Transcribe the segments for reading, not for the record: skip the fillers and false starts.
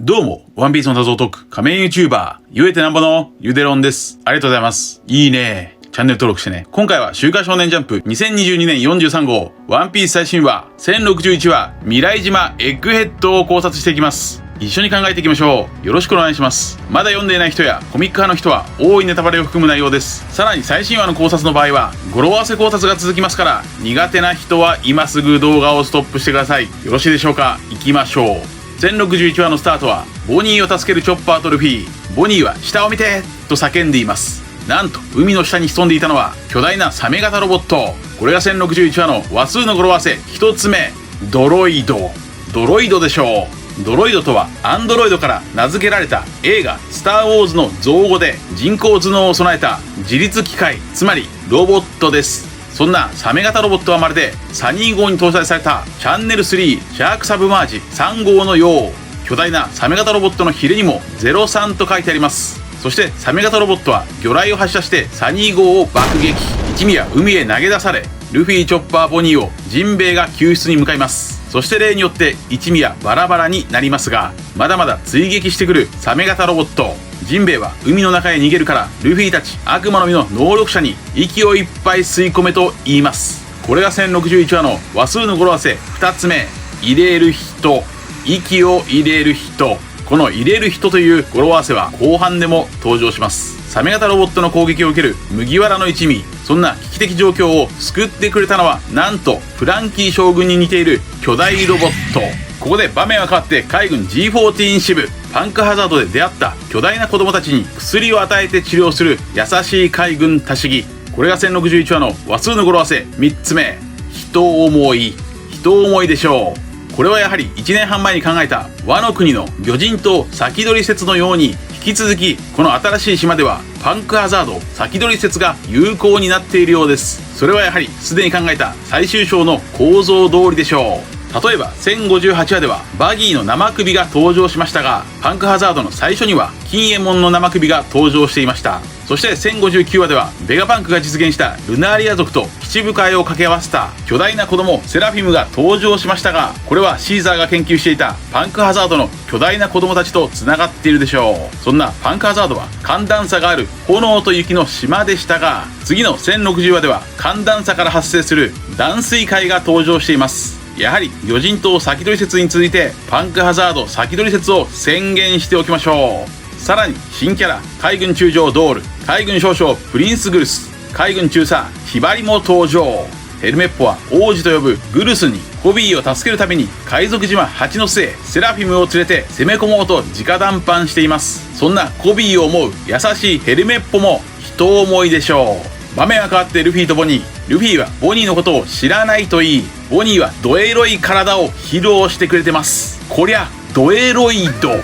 どうも、ワンピースの謎を解く仮面 YouTuber、ゆえてなんぼのゆでろんです。ありがとうございます。いいね。チャンネル登録してね。今回は週刊少年ジャンプ2022年43号、ワンピース最新話、1061話、未来島エッグヘッドを考察していきます。一緒に考えていきましょう。よろしくお願いします。まだ読んでいない人やコミック派の人は多いネタバレを含む内容です。さらに最新話の考察の場合は語呂合わせ考察が続きますから、苦手な人は今すぐ動画をストップしてください。よろしいでしょうか。行きましょう。1061話のスタートはボニーを助けるチョッパーとルフィ。ボニーは下を見てと叫んでいます。なんと海の下に潜んでいたのは巨大なサメ型ロボット。これが1061話の話数の語呂合わせ1つ目、ドロイド。ドロイドでしょう。ドロイドとはアンドロイドから名付けられた映画スターウォーズの造語で、人工頭脳を備えた自律機械、つまりロボットです。そんなサメ型ロボットはまるでサニー号に搭載されたチャンネル3シャークサブマージ3号のよう。巨大なサメ型ロボットのヒレにも03と書いてあります。そしてサメ型ロボットは魚雷を発射してサニー号を爆撃。一味は海へ投げ出され、ルフィ、チョッパー、ボニーをジンベエが救出に向かいます。そして例によって一味はバラバラになりますが、まだまだ追撃してくるサメ型ロボット。ジンベエは海の中へ逃げるから、ルフィたち悪魔の実の能力者に息をいっぱい吸い込めと言います。これが1061話の話数の語呂合わせ2つ目、入れる人。息を入れる人。この入れる人という語呂合わせは後半でも登場します。サメ型ロボットの攻撃を受ける麦わらの一味。そんな危機的状況を救ってくれたのは、なんとフランキー将軍に似ている巨大ロボット。ここで場面は変わって海軍 G14 支部。パンクハザードで出会った巨大な子供たちに薬を与えて治療する優しい海軍多子木。これが1061話の話数の語呂合わせ3つ目、人思い。人思いでしょう。これはやはり1年半前に考えたワノ国の魚人島先取り説のように、引き続きこの新しい島ではパンクハザード先取り説が有効になっているようです。それはやはりすでに考えた最終章の構造通りでしょう。例えば1058話ではバギーの生首が登場しましたが、パンクハザードの最初には金右衛門の生首が登場していました。そして1059話ではベガパンクが実現したルナーリア族と七部会を掛け合わせた巨大な子供セラフィムが登場しましたが、これはシーザーが研究していたパンクハザードの巨大な子供たちと繋がっているでしょう。そんなパンクハザードは寒暖差がある炎と雪の島でしたが、次の1060話では寒暖差から発生する暖水海が登場しています。やはり魚人島先取り説に続いてパンクハザード先取り説を宣言しておきましょう。さらに新キャラ海軍中将ドール、海軍少将プリンスグルス、海軍中佐ヒバリも登場。ヘルメッポは王子と呼ぶグルスにコビーを助けるために海賊島8の末セラフィムを連れて攻め込もうと直談判しています。そんなコビーを思う優しいヘルメッポも人思いでしょう。場面は変わってルフィとボニー。ルフィはボニーのことを知らないといい、ボニーはドエロい体を披露してくれてます。こりゃドエロイド。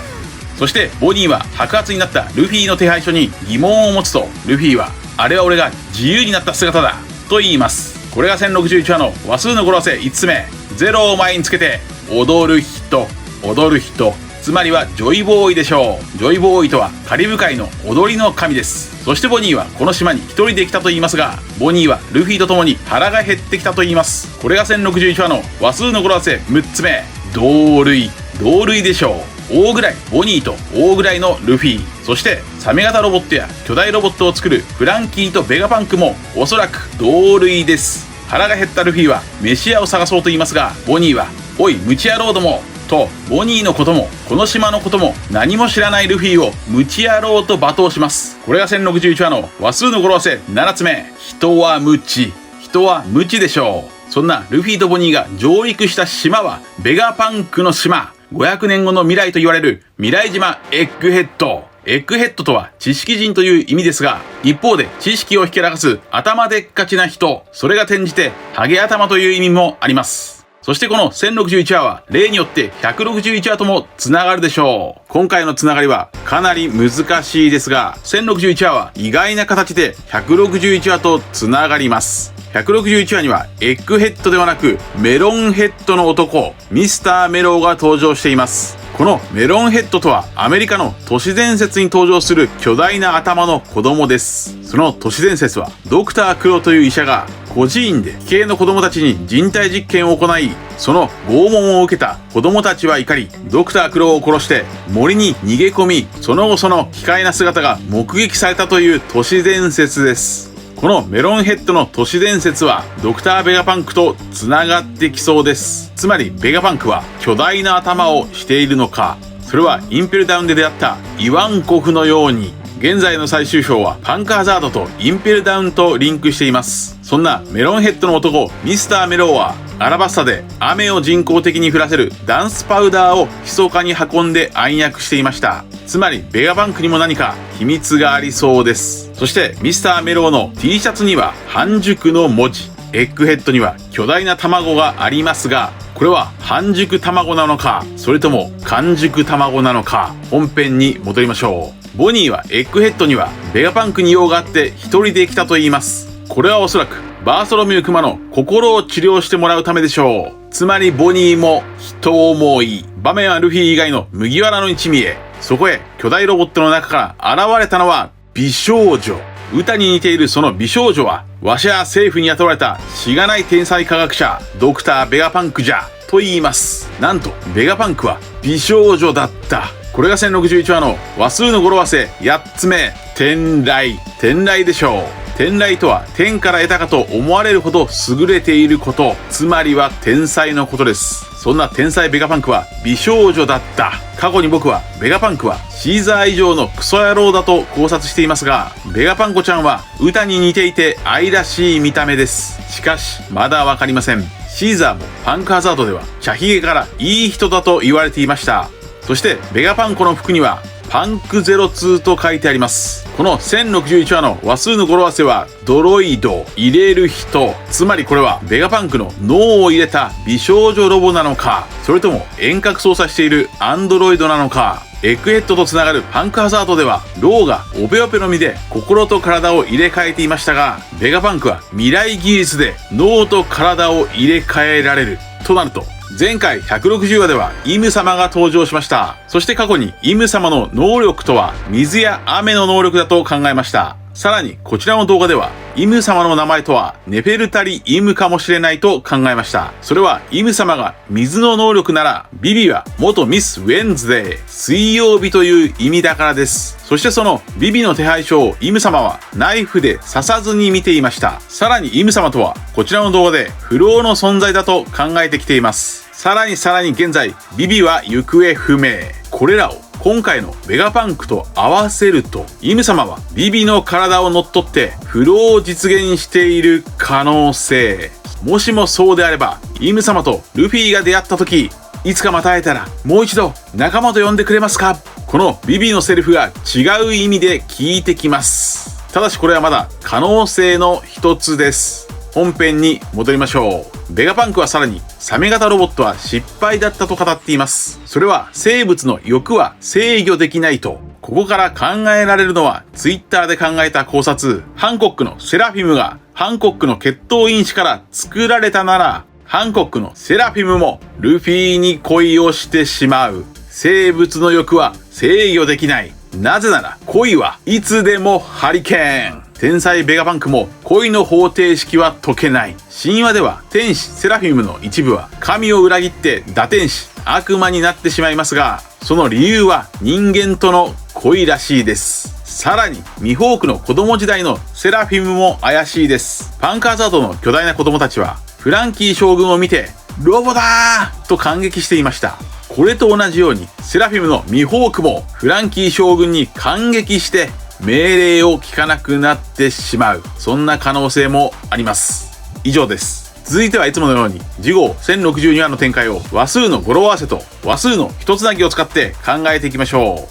そしてボニーは白髪になったルフィの手配書に疑問を持つと、ルフィはあれは俺が自由になった姿だと言います。これが1061話の話数の語呂合わせ5つ目、ゼロを前につけて踊る人。踊る人、つまりはジョイボーイでしょう。ジョイボーイとはカリブ海の踊りの神です。そしてボニーはこの島に一人で来たと言いますが、ボニーはルフィと共に腹が減ってきたと言います。これが1061話の話数の語呂合わせ6つ目、同類。同類でしょう。大ぐらいボニーと大ぐらいのルフィ、そしてサメ型ロボットや巨大ロボットを作るフランキーとベガパンクもおそらく同類です。腹が減ったルフィは飯屋を探そうと言いますが、ボニーはおいムチ野郎どもと、ボニーのこともこの島のことも何も知らないルフィをムチ野郎と罵倒します。これが1061話の話数の語呂合わせ7つ目、人は無知。人は無知でしょう。そんなルフィとボニーが上陸した島はベガパンクの島。500年後の未来と言われる未来島エッグヘッド。エッグヘッドとは知識人という意味ですが、一方で知識をひけらかす頭でっかちな人、それが転じてハゲ頭という意味もあります。そしてこの1061話は例によって161話ともつながるでしょう。今回のつながりはかなり難しいですが、1061話は意外な形で161話とつながります。161話にはエッグヘッドではなくメロンヘッドの男ミスターメローが登場しています。このメロンヘッドとはアメリカの都市伝説に登場する巨大な頭の子供です。その都市伝説はドクタークロという医者が孤児院で奇形の子供たちに人体実験を行い、その拷問を受けた子供たちは怒り、ドクタークロウを殺して森に逃げ込み、その後その奇怪な姿が目撃されたという都市伝説です。このメロンヘッドの都市伝説はドクターベガパンクとつながってきそうです。つまりベガパンクは巨大な頭をしているのか、それはインペルダウンで出会ったイワンコフのように、現在の最終章はパンクハザードとインペルダウンとリンクしています。そんなメロンヘッドの男ミスターメロウはアラバスタで雨を人工的に降らせるダンスパウダーを密かに運んで暗躍していました。つまりベガパンクにも何か秘密がありそうです。そしてミスターメロウの T シャツには半熟の文字、エッグヘッドには巨大な卵がありますが、これは半熟卵なのか、それとも完熟卵なのか。本編に戻りましょう。ボニーはエッグヘッドにはベガパンクに用があって一人で来たと言います。これはおそらくバーソロミュークマの心を治療してもらうためでしょう。つまりボニーも人思い。場面はルフィ以外の麦わらの一味へ。そこへ巨大ロボットの中から現れたのは美少女。歌に似ているその美少女は、わしゃ政府に雇われたしがない天才科学者ドクターベガパンクじゃと言います。なんとベガパンクは美少女だった。これが1061話の話数の語呂合わせ8つ目、天雷。天雷でしょう。天雷とは天から得たかと思われるほど優れていること、つまりは天才のことです。そんな天才ベガパンクは美少女だった。過去に僕はベガパンクはシーザー以上のクソ野郎だと考察していますが、ベガパンコちゃんは歌に似ていて愛らしい見た目です。しかしまだわかりません。シーザーもパンクハザードでは茶ひげからいい人だと言われていました。そしてベガパンコの服にはパンク02と書いてあります。この1061話の話数の語呂合わせはドロイド、入れる人。つまりこれはベガパンクの脳を入れた美少女ロボなのか、それとも遠隔操作しているアンドロイドなのか。エッグヘッドとつながるパンクハザードではローがオペオペの実で心と体を入れ替えていましたが、ベガパンクは未来技術で脳と体を入れ替えられるとなると、前回160話ではイム様が登場しました。そして過去にイム様の能力とは水や雨の能力だと考えました。さらにこちらの動画ではイム様の名前とはネフェルタリ・イムかもしれないと考えました。それはイム様が水の能力なら、ビビは元ミス・ウェンズデー、水曜日という意味だからです。そしてそのビビの手配書をイム様はナイフで刺さずに見ていました。さらにイム様とはこちらの動画で不老の存在だと考えてきています。さらに現在ビビは行方不明。これらを今回のベガパンクと合わせると、イム様はビビの体を乗っ取って不老を実現している可能性。もしもそうであれば、イム様とルフィが出会った時、いつかまた会えたらもう一度仲間と呼んでくれますか。このビビのセリフが違う意味で聞いてきます。ただしこれはまだ可能性の一つです。本編に戻りましょう。ベガパンクはさらにサメ型ロボットは失敗だったと語っています。それは生物の欲は制御できないと。ここから考えられるのはツイッターで考えた考察。ハンコックのセラフィムがハンコックの血統因子から作られたなら、ハンコックのセラフィムもルフィに恋をしてしまう。生物の欲は制御できない。なぜなら恋はいつでもハリケーン。天才ベガパンクも恋の方程式は解けない。神話では天使セラフィムの一部は神を裏切って堕天使悪魔になってしまいますが、その理由は人間との恋らしいです。さらにミホークの子供時代のセラフィムも怪しいです。パンクハザードの巨大な子供たちはフランキー将軍を見てロボだーと感激していました。これと同じようにセラフィムのミホークもフランキー将軍に感激して命令を聞かなくなってしまう。そんな可能性もあります。以上です。続いてはいつものように次号1062話の展開を話数の語呂合わせと話数の一つなぎを使って考えていきましょ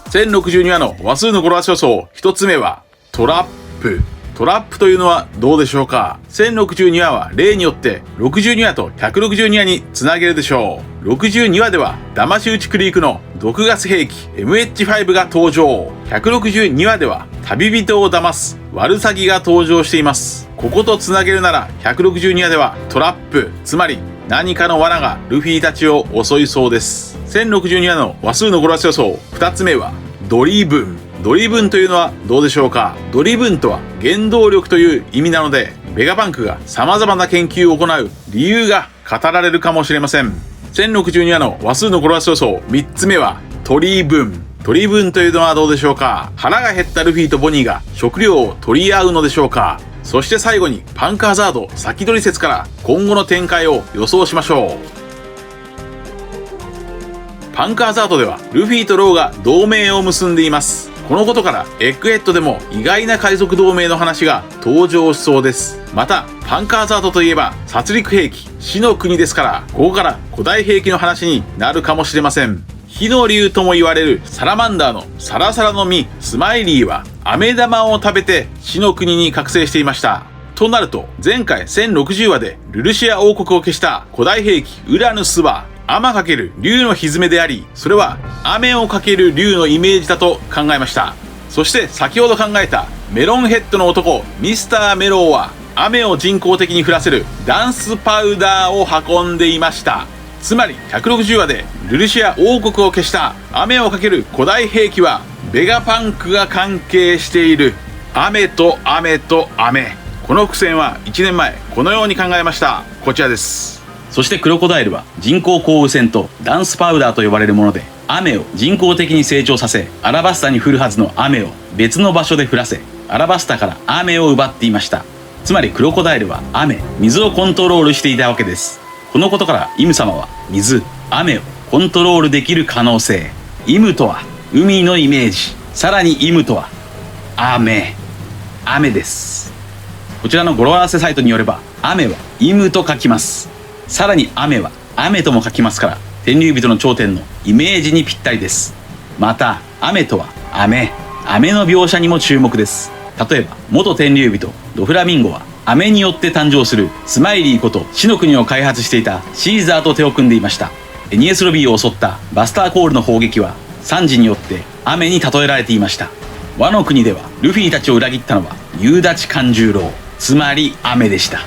う。1062話の話数の語呂合わせ予想一つ目はトラップ。トラップというのはどうでしょうか。1062話は例によって62話と162話につなげるでしょう。62話では騙し討ちクリークの毒ガス兵器 MH5 が登場。162話では旅人を騙すワルサギが登場しています。こことつなげるなら162話ではトラップ、つまり何かの罠がルフィたちを襲いそうです。1062話の話数の語呂合わせ予想2つ目はドリブン。ドリブンというのはどうでしょうか。ドリブンとは原動力という意味なので、ベガパンクが様々な研究を行う理由が語られるかもしれません。1062話の話数の転がし予想3つ目は取り分。取り分というのはどうでしょうか。腹が減ったルフィとボニーが食料を取り合うのでしょうか。そして最後にパンクハザード先取り説から今後の展開を予想しましょう。パンクハザードではルフィとローが同盟を結んでいます。このことからエッグヘッドでも意外な海賊同盟の話が登場しそうです。またパンクハザードといえば殺戮兵器死の国ですから、ここから古代兵器の話になるかもしれません。火の竜とも言われるサラマンダーのサラサラの実スマイリーは飴玉を食べて死の国に覚醒していました。となると前回1060話でルルシア王国を消した古代兵器ウラヌスは雨×竜の蹄であり、それは雨をかける竜のイメージだと考えました。そして先ほど考えたメロンヘッドの男ミスターメローは雨を人工的に降らせるダンスパウダーを運んでいました。つまり160話でルルシア王国を消した雨をかける古代兵器はベガパンクが関係している。雨と雨と雨。この伏線は1年前このように考えました。こちらです。そしてクロコダイルは人工降雨線とダンスパウダーと呼ばれるもので、雨を人工的に成長させ、アラバスタに降るはずの雨を別の場所で降らせ、アラバスタから雨を奪っていました。つまりクロコダイルは水をコントロールしていたわけです。このことからイム様は雨をコントロールできる可能性。イムとは海のイメージ。さらにイムとは雨です。こちらの語呂合わせサイトによれば、雨はイムと書きます。さらに雨は雨とも書きますから、天竜人の頂点のイメージにぴったりです。また雨とは雨の描写にも注目です。例えば元天竜人ドフラミンゴは雨によって誕生するスマイリーこと死の国を開発していたシーザーと手を組んでいました。エニエスロビーを襲ったバスターコールの砲撃はサンジによって雨に例えられていました。ワノ国ではルフィたちを裏切ったのは夕立勘十郎、つまり雨でした。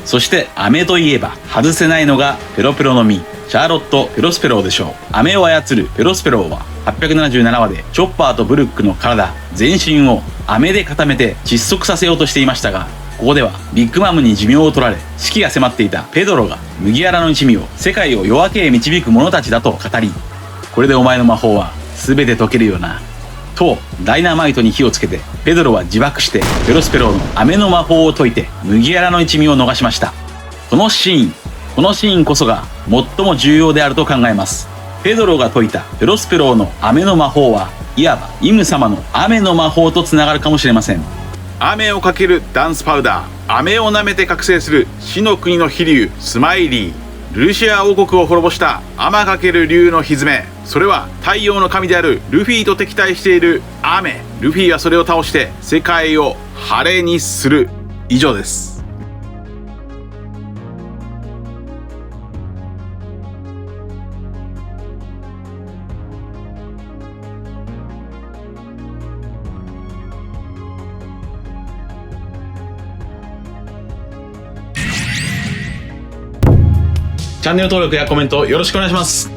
そして雨といえば外せないのがペロペロの実シャーロット・ペロスペローでしょう。雨を操るペロスペローは877話でチョッパーとブルックの体全身を雨で固めて窒息させようとしていましたが、ここではビッグマムに寿命を取られ死期が迫っていたペドロが麦わらの一味を世界を夜明けへ導く者たちだと語り、これでお前の魔法は全て解けるよなとダイナマイトに火をつけて、ペドロは自爆してペロスペローの雨の魔法を解いて麦わらの一味を逃しました。このシーンこそが最も重要であると考えます。ペドロが解いたペロスペローの雨の魔法はいわばイム様の雨の魔法とつながるかもしれません。雨をかけるダンスパウダー、雨を舐めて覚醒する死の国の飛竜スマイリー、ルルシア王国を滅ぼした雨かける竜の蹄、それは太陽の神であるルフィと敵対している雨。ルフィはそれを倒して世界を晴れにする。以上です。チャンネル登録やコメントよろしくお願いします。